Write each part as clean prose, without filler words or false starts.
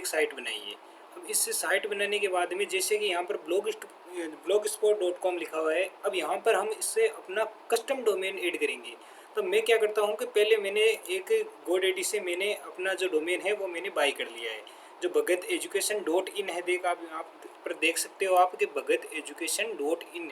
एक साइट बनाई है। अब इस साइट बनाने के बाद में जैसे कि यहाँ पर blogspot.com लिखा हुआ है, अब यहाँ पर हम इससे अपना कस्टम डोमेन ऐड करेंगे। तो मैं क्या करता हूँ कि पहले मैंने एक GoDaddy से मैंने अपना जो डोमेन है वो मैंने बाई कर लिया है, जो भगत एजुकेशन डॉट इन है। देख आप यहाँ पर देख सकते हो आप कि भगत एजुकेशन डॉट इन,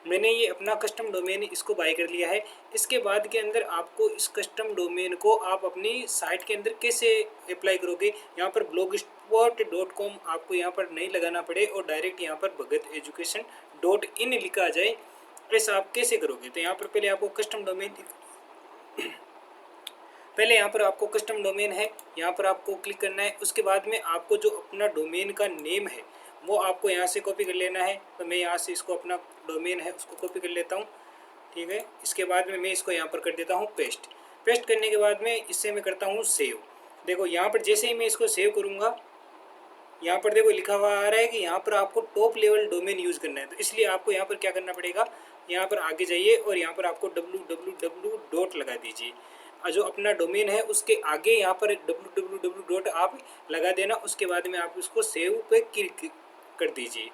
मैंने ये अपना कस्टम डोमेन इसको बाय कर लिया है। इसके बाद के अंदर आपको इस कस्टम डोमेन को आप अपनी साइट के अंदर कैसे अप्लाई करोगे, यहाँ पर blogspot.com आपको यहाँ पर नहीं लगाना पड़े और डायरेक्ट यहाँ पर भगत एजुकेशन डॉट इन लिखा आ जाए, ऐसा आप कैसे करोगे। तो यहाँ पर पहले आपको कस्टम डोमेन, पहले यहाँ पर आपको कस्टम डोमेन है, यहाँ पर आपको क्लिक करना है। उसके बाद में आपको जो अपना डोमेन का नेम है वो आपको यहाँ से कॉपी कर लेना है। तो मैं यहाँ से इसको अपना डोमेन है उसको कॉपी कर लेता हूँ, ठीक है। इसके बाद में मैं इसको यहाँ पर कर देता हूँ पेस्ट। पेस्ट करने के बाद में इससे मैं करता हूँ सेव। देखो यहाँ पर जैसे ही मैं इसको सेव करूँगा, यहाँ पर देखो लिखा हुआ आ रहा है कि यहाँ पर आपको टॉप लेवल डोमेन यूज़ करना है। तो इसलिए आपको यहाँ पर क्या करना पड़ेगा, यहाँ पर आगे जाइए और यहाँ पर आपको www डॉट लगा दीजिए। जो अपना डोमेन है उसके आगे यहाँ पर www डॉट आप लगा देना। उसके बाद में आप उसको सेव पे क्लिक कर दीजिए।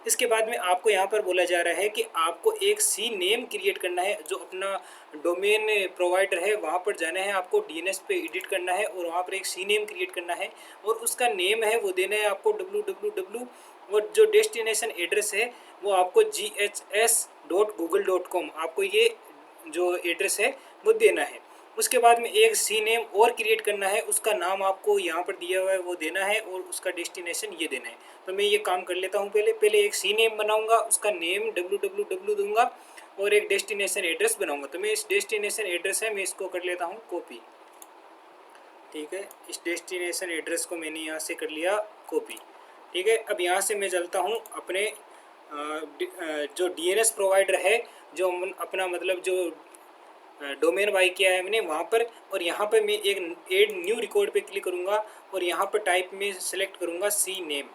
इसके बाद में आपको यहाँ पर बोला जा रहा है कि आपको एक सी नेम क्रिएट करना है। जो अपना डोमेन प्रोवाइडर है वहाँ पर जाना है, आपको DNS पे एडिट करना है और वहाँ पर एक सी नेम क्रिएट करना है और उसका नेम है वो देना है आपको www, और जो डेस्टिनेशन एड्रेस है वो आपको ghs.google.com, आपको ये जो एड्रेस है वो देना है। उसके बाद में एक सी नेम और क्रिएट करना है, उसका नाम आपको यहाँ पर दिया हुआ है वो देना है और उसका डेस्टिनेशन ये देना है। तो मैं ये काम कर लेता हूँ। पहले एक सी नेम बनाऊँगा, उसका नेम www दूंगा और एक डेस्टिनेशन एड्रेस बनाऊँगा। तो मैं इस डेस्टिनेशन एड्रेस है मैं इसको कर लेता हूँ कॉपी, ठीक है। इस डेस्टिनेशन एड्रेस को मैंने यहाँ से कर लिया कॉपी, ठीक है। अब यहाँ से मैं चलता हूँ अपने जो DNS प्रोवाइडर है, जो अपना मतलब जो डोमेन बाई किया है मैंने वहाँ पर, और यहाँ पर मैं एक ऐड न्यू रिकॉर्ड पे क्लिक करूँगा और यहाँ पर टाइप में सेलेक्ट करूँगा सी नेम,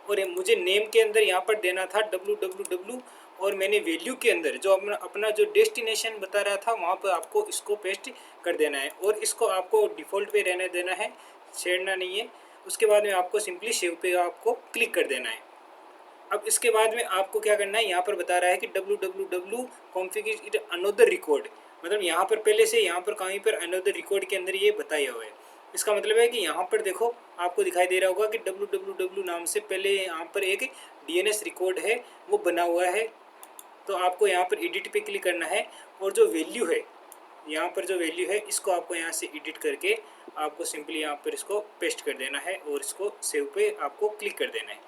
और मुझे नेम के अंदर यहाँ पर देना था www, और मैंने वैल्यू के अंदर जो अपना जो डेस्टिनेशन बता रहा था वहाँ पर आपको इसको पेस्ट कर देना है और इसको आपको डिफ़ॉल्ट पे रहने देना है, छेड़ना नहीं है। उसके बाद में आपको सिंपली सेव पे आपको क्लिक कर देना है। अब इसके बाद में आपको क्या करना है, यहाँ पर बता रहा है कि www configure it another record, मतलब यहाँ पर पहले से यहाँ पर कहीं पर another record के अंदर ये बताया हुआ है। इसका मतलब है कि यहाँ पर देखो आपको दिखाई दे रहा होगा कि www नाम से पहले यहाँ पर एक DNS रिकॉर्ड है वो बना हुआ है। तो आपको यहाँ पर एडिट पे क्लिक करना है और जो वैल्यू है, यहाँ पर जो वैल्यू है इसको आपको यहाँ से एडिट करके आपको सिंपली यहाँ पर इसको पेस्ट कर देना है और इसको सेव पे आपको क्लिक कर देना है,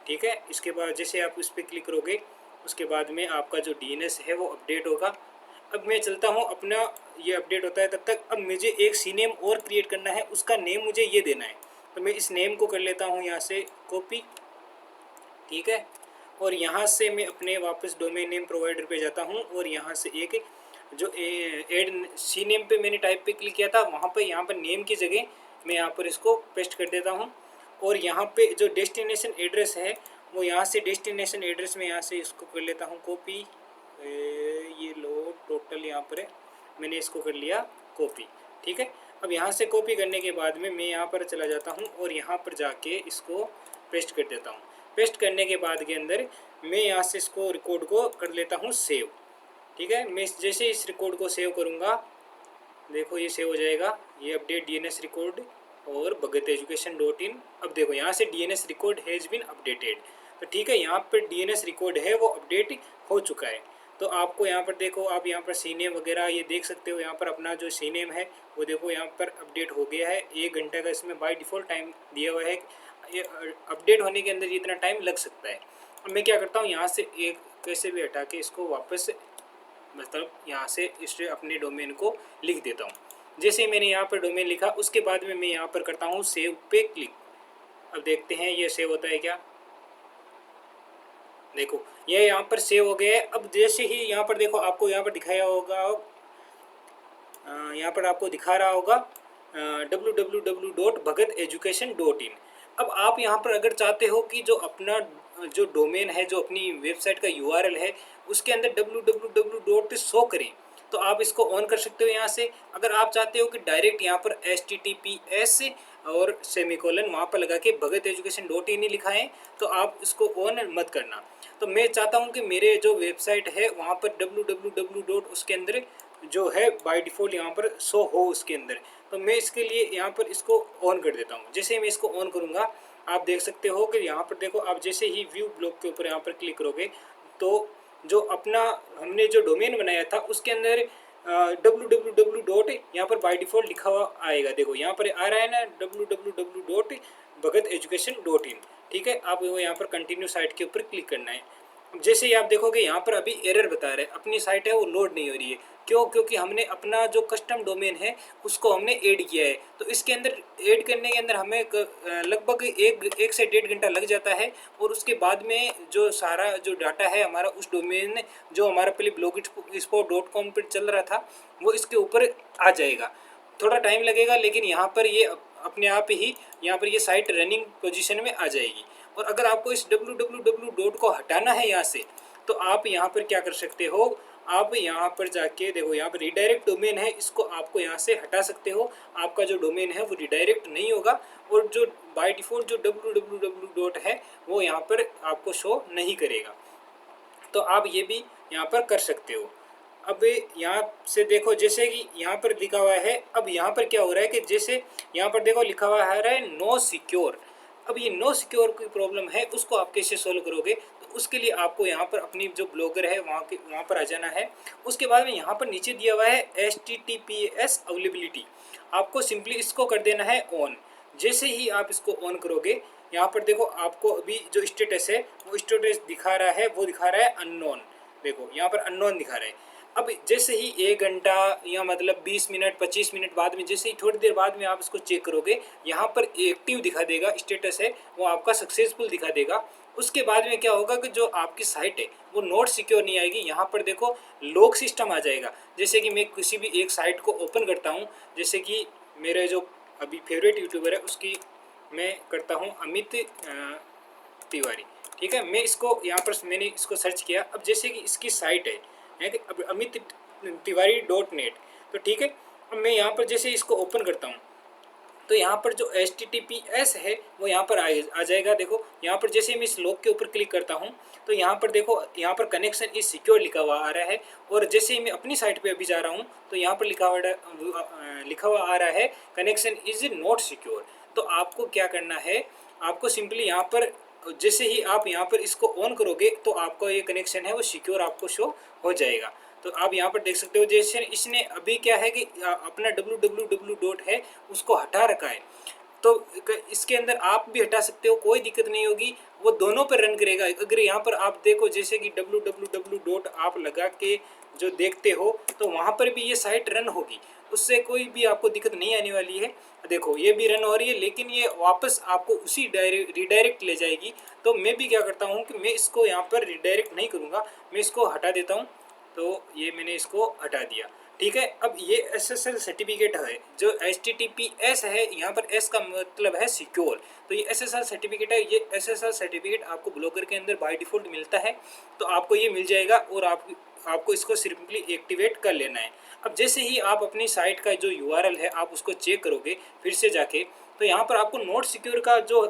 ठीक है। इसके बाद जैसे आप इस पर क्लिक करोगे उसके बाद में आपका जो DNS है वो अपडेट होगा। अब मैं चलता हूँ अपना, ये अपडेट होता है तब तक। अब मुझे एक सी नेम और क्रिएट करना है, उसका नेम मुझे ये देना है। तो मैं इस नेम को कर लेता हूँ यहाँ से कॉपी, ठीक है। और यहाँ से मैं अपने वापस डोमेन नेम प्रोवाइडर पे जाता हूँ और यहाँ से एक जो एड सी नेम पे मैंने टाइप पे क्लिक किया था वहाँ पर यहाँ पर नेम की जगह मैं यहाँ पर इसको पेस्ट कर देता हूँ। और यहाँ पे जो डेस्टिनेशन एड्रेस है वो यहाँ से डेस्टिनेशन एड्रेस में यहाँ से इसको कर लेता हूँ कॉपी, ये लो टोटल यहाँ पर है, मैंने इसको कर लिया कॉपी, ठीक है। अब यहाँ से कॉपी करने के बाद में मैं यहाँ पर चला जाता हूँ और यहाँ पर जाके इसको पेस्ट कर देता हूँ। पेस्ट करने के बाद के अंदर मैं यहाँ से इसको रिकॉर्ड को कर लेता हूँ सेव, ठीक है। मैं जैसे इस रिकॉर्ड को सेव करूँगा देखो ये सेव हो जाएगा, ये अपडेट DNS रिकॉर्ड और भगत एजुकेशन डॉट इन। अब देखो यहाँ से DNS record has been updated, तो ठीक है यहाँ पर DNS रिकॉर्ड है वो अपडेट हो चुका है। तो आपको यहाँ पर देखो आप यहाँ पर सी नेम वगैरह ये देख सकते हो, यहाँ पर अपना जो सी नेम है वो देखो यहाँ पर अपडेट हो गया है। 1 घंटे का इसमें बाय डिफ़ॉल्ट टाइम दिया हुआ है, ये अपडेट होने के अंदर इतना टाइम लग सकता है। अब मैं क्या करता हूँ यहाँ से एक कैसे भी हटा के इसको वापस मतलब यहाँ से इस अपने डोमेन को लिख देता हूँ। जैसे मैंने यहाँ पर डोमेन लिखा उसके बाद में मैं यहाँ पर करता हूँ सेव पे क्लिक। अब देखते हैं ये सेव होता है क्या, देखो ये यहाँ पर सेव हो गया है। अब जैसे ही यहाँ पर देखो आपको यहाँ पर दिखाया होगा, यहाँ पर आपको दिखा रहा होगा www.bhagateducation.in। अब आप यहाँ पर अगर चाहते हो कि जो अपना जो डोमेन है जो अपनी वेबसाइट का URL है उसके अंदर www. शो करें तो आप इसको ऑन कर सकते हो यहाँ से। अगर आप चाहते हो कि डायरेक्ट यहाँ पर HTTPS और सेमीकोलन वहाँ पर लगा के भगत एजुकेशन डॉट इन ही लिखा है, तो आप इसको ऑन मत करना। तो मैं चाहता हूँ कि मेरे जो वेबसाइट है वहाँ पर www डॉट उसके अंदर जो है बाय डिफ़ॉल्ट यहाँ पर शो हो उसके अंदर। तो मैं इसके लिए यहाँ पर इसको ऑन कर देता हूँ। जैसे ही मैं इसको ऑन करूँगा आप देख सकते हो कि यहाँ पर देखो, आप जैसे ही व्यू ब्लॉग के ऊपर यहाँ पर क्लिक करोगे तो जो अपना हमने जो डोमेन बनाया था उसके अंदर www डॉट यहाँ पर बाय डिफ़ॉल्ट लिखा हुआ आएगा। देखो यहाँ पर आ रहा है ना www dot Bhagat education dot in. ठीक है, आप वो यहाँ पर कंटिन्यू साइट के ऊपर क्लिक करना है। जैसे ही आप देखोगे यहाँ पर अभी एरर बता रहे हैं, अपनी साइट है वो लोड नहीं हो रही है। क्यों? क्योंकि हमने अपना जो कस्टम डोमेन है उसको हमने ऐड किया है। तो इसके अंदर ऐड करने के अंदर हमें लगभग एक से 1.5 घंटा लग जाता है, और उसके बाद में जो सारा जो डाटा है हमारा उस डोमेन जो हमारा पहले blogspot.com पर चल रहा था वो इसके ऊपर आ जाएगा। थोड़ा टाइम लगेगा, लेकिन यहाँ पर ये अपने आप ही यहाँ पर ये साइट रनिंग पोजीशन में आ जाएगी। और अगर आपको इस www डॉट को हटाना है यहाँ से, तो आप यहाँ पर क्या कर सकते हो, आप यहाँ पर जाके देखो, यहाँ पर रिडायरेक्ट डोमेन है, इसको आपको यहाँ से हटा सकते हो। आपका जो डोमेन है वो रिडायरेक्ट नहीं होगा, और जो बाय डिफ़ॉल्ट जो www डॉट है वो यहाँ पर आपको शो नहीं करेगा। तो आप ये भी यहाँ पर कर सकते हो। अब यहाँ से देखो, जैसे कि यहाँ पर लिखा हुआ है, अब यहाँ पर क्या हो रहा है कि जैसे यहाँ पर देखो लिखा हुआ है नो सिक्योर। अब ये नो सिक्योर की प्रॉब्लम है, उसको आप कैसे सोल्व करोगे? तो उसके लिए आपको यहाँ पर अपनी जो ब्लॉगर है वहाँ पर आ जाना है। उसके बाद में यहाँ पर नीचे दिया हुआ है HTTPS अवेलेबिलिटी, आपको सिंपली इसको कर देना है ऑन। जैसे ही आप इसको ऑन करोगे, यहाँ पर देखो आपको अभी जो स्टेटस है वो स्टेटस दिखा रहा है, वो दिखा रहा है अननोन। देखो यहाँ पर अननोन दिखा रहा है। अब जैसे ही 1 घंटा या मतलब 20 मिनट 25 मिनट बाद में, जैसे ही थोड़ी देर बाद में आप इसको चेक करोगे, यहाँ पर एक्टिव दिखा देगा, स्टेटस है वो आपका सक्सेसफुल दिखा देगा। उसके बाद में क्या होगा कि जो आपकी साइट है वो नोट सिक्योर नहीं आएगी। यहाँ पर देखो लॉक सिस्टम आ जाएगा। जैसे कि मैं किसी भी एक साइट को ओपन करता हूँ, जैसे कि मेरे जो अभी फेवरेट यूट्यूबर है उसकी मैं करता हूँ अमित तिवारी। ठीक है, मैं इसको यहाँ पर मैंने इसको सर्च किया। अब जैसे कि इसकी साइट है कि अब अमित तिवारी .net। तो ठीक है, अब मैं यहाँ पर जैसे इसको ओपन करता हूँ तो यहाँ पर जो HTTPS है वो यहाँ पर आ जाएगा। देखो यहाँ पर जैसे मैं इस लॉक के ऊपर क्लिक करता हूँ तो यहाँ पर देखो, यहाँ पर कनेक्शन इज सिक्योर लिखा हुआ आ रहा है। और जैसे ही मैं अपनी साइट पे अभी जा रहा हूँ तो यहाँ पर लिखा हुआ आ रहा है कनेक्शन इज नॉट सिक्योर। तो आपको क्या करना है, आपको सिंपली यहाँ पर जैसे ही आप यहाँ पर इसको ऑन करोगे तो आपका ये कनेक्शन है वो सिक्योर आपको शो हो जाएगा। तो आप यहाँ पर देख सकते हो, जैसे इसने अभी क्या है कि अपना www डॉट है उसको हटा रखा है। तो इसके अंदर आप भी हटा सकते हो, कोई दिक्कत नहीं होगी, वो दोनों पर रन करेगा। अगर यहाँ पर आप देखो, जैसे कि www डॉट आप लगा के जो देखते हो तो वहाँ पर भी ये साइट रन होगी, उससे कोई भी आपको दिक्कत नहीं आने वाली है। देखो ये भी रन हो रही है, लेकिन ये वापस आपको उसी रिडायरेक्ट ले जाएगी। तो मैं भी क्या करता हूँ कि मैं इसको यहाँ पर रिडायरेक्ट नहीं करूँगा, मैं इसको हटा देता हूँ। तो ये मैंने इसको हटा दिया। ठीक है, अब ये SSL सर्टिफिकेट है, जो HTTPS है, यहाँ पर S का मतलब है सिक्योर। तो ये SSL सर्टिफिकेट है, ये SSL सर्टिफिकेट आपको ब्लॉगर के अंदर बाय डिफ़ॉल्ट मिलता है। तो आपको ये मिल जाएगा और आपको इसको सिंपली एक्टिवेट कर लेना है। अब जैसे ही आप अपनी साइट का जो URL है आप उसको चेक करोगे फिर से जाके, तो यहाँ पर आपको नोट सिक्योर का जो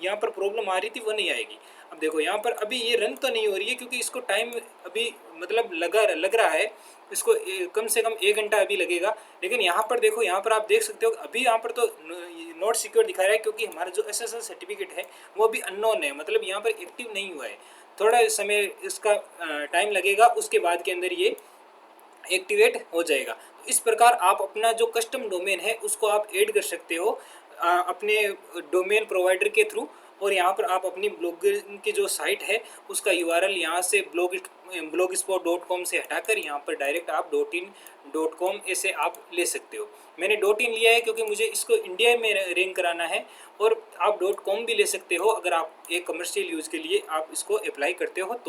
यहाँ पर प्रॉब्लम आ रही थी वो नहीं आएगी। अब देखो यहाँ पर अभी ये रन तो नहीं हो रही है, क्योंकि इसको टाइम अभी मतलब लग रहा है, इसको कम से कम 1 घंटा अभी लगेगा। लेकिन यहाँ पर देखो, यहाँ पर आप देख सकते हो अभी यहाँ पर तो नॉट सिक्योर दिखा रहा है, क्योंकि हमारा जो SSL सर्टिफिकेट है वो अभी अननोन है, मतलब यहाँ पर एक्टिव नहीं हुआ है। थोड़ा समय इसका टाइम लगेगा, उसके बाद के अंदर ये एक्टिवेट हो जाएगा। तो इस प्रकार आप अपना जो कस्टम डोमेन है उसको आप ऐड कर सकते हो अपने डोमेन प्रोवाइडर के थ्रू। और यहाँ पर आप अपनी ब्लॉगर की जो साइट है उसका URL यहाँ से blogspot.com से हटाकर यहाँ पर डायरेक्ट आप .in.com ऐसे आप ले सकते हो। मैंने .in लिया है क्योंकि मुझे इसको इंडिया में रैंक कराना है, और आप .com भी ले सकते हो अगर आप एक कमर्शियल यूज़ के लिए आप इसको अप्लाई करते हो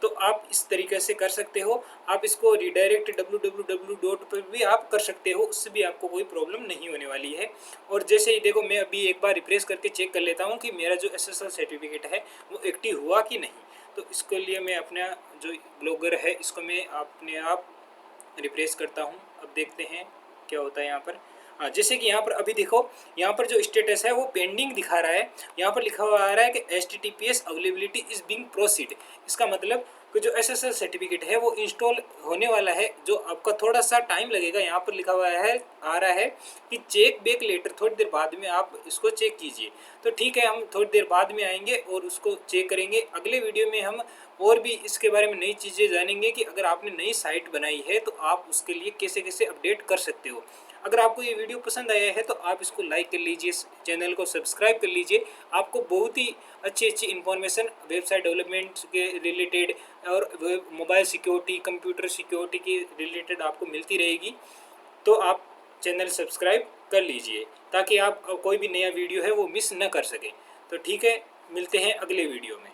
तो आप इस तरीके से कर सकते हो। आप इसको रिडायरेक्ट www डॉट पर भी आप कर सकते हो, उससे भी आपको कोई प्रॉब्लम नहीं होने वाली है। और जैसे ही देखो, मैं अभी एक बार रिफ्रेश करके चेक कर लेता हूँ कि मेरा जो SSL सर्टिफिकेट है वो एक्टिव हुआ कि नहीं। तो इसके लिए मैं अपना जो ब्लॉगर है इसको मैं अपने आप रिफ्रेश करता हूँ। अब देखते हैं क्या होता है यहाँ पर। हाँ, जैसे कि यहाँ पर अभी देखो, यहाँ पर जो स्टेटस है वो पेंडिंग दिखा रहा है। यहाँ पर लिखा हुआ आ रहा है कि HTTPS availability is being proceed. इसका मतलब कि जो SSL सर्टिफिकेट है वो इंस्टॉल होने वाला है, जो आपका थोड़ा सा टाइम लगेगा। यहाँ पर लिखा हुआ है, आ रहा है कि चेक बैक लेटर, थोड़ी देर बाद में आप इसको चेक कीजिए। तो ठीक है, हम थोड़ी देर बाद में आएंगे और उसको चेक करेंगे। अगले वीडियो में हम और भी इसके बारे में नई चीज़ें जानेंगे कि अगर आपने नई साइट बनाई है तो आप उसके लिए कैसे कैसे अपडेट कर सकते हो। अगर आपको ये वीडियो पसंद आया है तो आप इसको लाइक कर लीजिए, चैनल को सब्सक्राइब कर लीजिए। आपको बहुत ही अच्छी अच्छी इन्फॉर्मेशन वेबसाइट डेवलपमेंट के रिलेटेड और मोबाइल सिक्योरिटी, कंप्यूटर सिक्योरिटी के रिलेटेड आपको मिलती रहेगी। तो आप चैनल सब्सक्राइब कर लीजिए ताकि आप कोई भी नया वीडियो है वो मिस न कर सकें। तो ठीक है, मिलते हैं अगले वीडियो में।